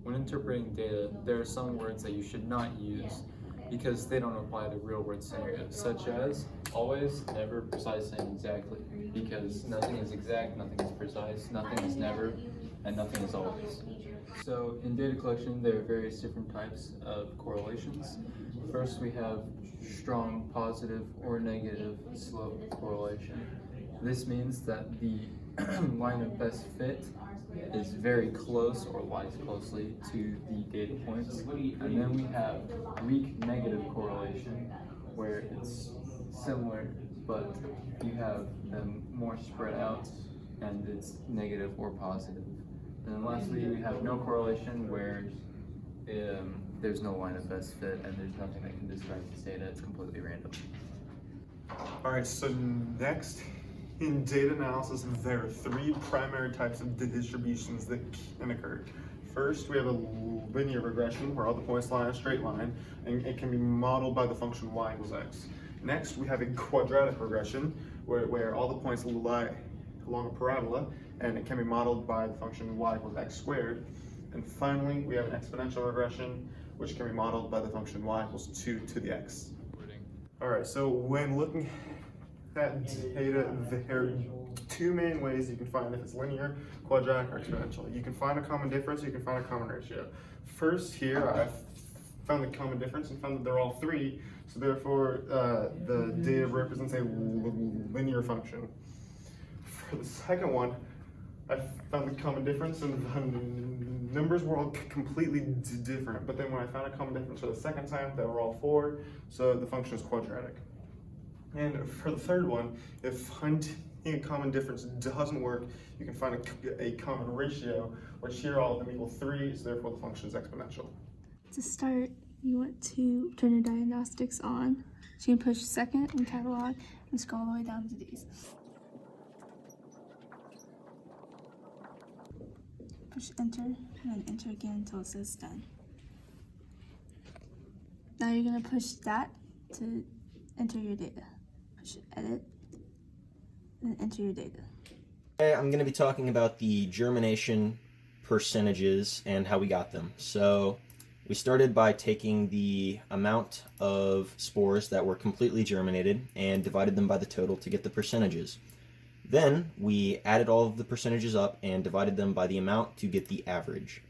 When interpreting data, there are some words that you should not use because they don't apply to real world scenarios, such as always, never, precise, and exactly, because nothing is exact, nothing is precise, nothing is never, and nothing is always. So in data collection, there are various different types of correlations. First, we have strong positive or negative slope correlation. This means that the line of best fit is very close or lies closely to the data points. And then we have weak negative correlation, where it's similar, but you have them more spread out and it's negative or positive. And then lastly, we have no correlation, where there's no line of best fit and there's nothing that can describe this data. It's completely random. All right, so next, in data analysis, there are three primary types of distributions that can occur. First, we have a linear regression where all the points lie in a straight line, and it can be modeled by the function y equals x. Next, we have a quadratic regression where all the points lie along a parabola, and it can be modeled by the function y equals x squared. And finally, we have an exponential regression, which can be modeled by the function y equals 2 to the x. All right, so when looking at data, there are two main ways you can find if it's linear, quadratic, or exponential. You can find a common difference, you can find a common ratio. First here, I've found the common difference and found that they're all 3, so therefore the data represents a linear function. For the second one, I found the common difference and the numbers were all completely different, but then when I found a common difference for the second time, they were all 4, so the function is quadratic. And for the third one, if finding a common difference doesn't work, you can find a common ratio, which here all of them equal 3, so therefore the function is exponential. To start, you want to turn your diagnostics on. So you can push second in catalog and scroll all the way down to these. Push enter and then enter again until it says done. Now you're going to push that to enter your data. Push edit and then enter your data. I'm going to be talking about the germination percentages and how we got them. So we started by taking the amount of spores that were completely germinated and divided them by the total to get the percentages. Then we added all of the percentages up and divided them by the amount to get the average.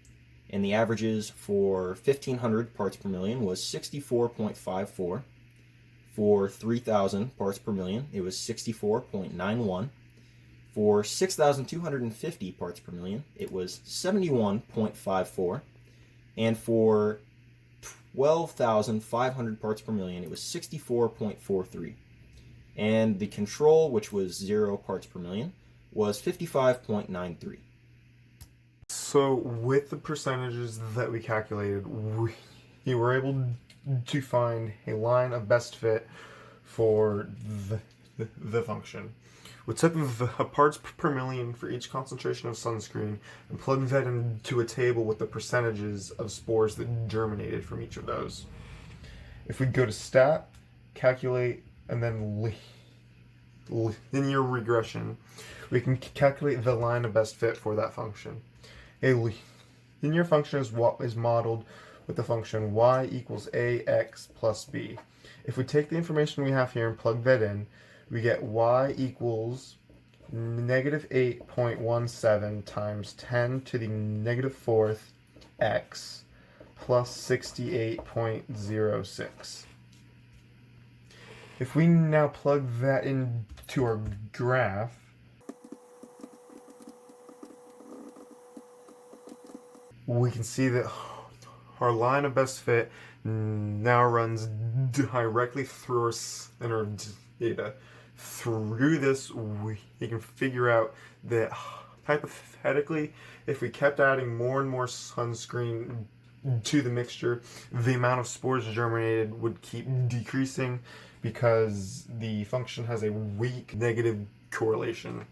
And the averages for 1500 parts per million was 64.54. For 3000 parts per million, it was 64.91. For 6250 parts per million, it was 71.54. And for 12,500 parts per million, it was 64.43. And the control, which was 0 parts per million, was 55.93. So with the percentages that we calculated, we were able to find a line of best fit for the function. We took the parts per million for each concentration of sunscreen and plugged that into a table with the percentages of spores that germinated from each of those. If we go to stat, calculate, and then linear regression, we can calculate the line of best fit for that function. A linear function is what is modeled with the function y equals ax plus b. If we take the information we have here and plug that in, we get y equals negative 8.17 times 10 to the negative 4th x plus 68.06. If we now plug that into our graph, we can see that our line of best fit now runs directly through our center data. Through this, we can figure out that hypothetically, if we kept adding more and more sunscreen to the mixture, the amount of spores germinated would keep decreasing because the function has a weak negative correlation.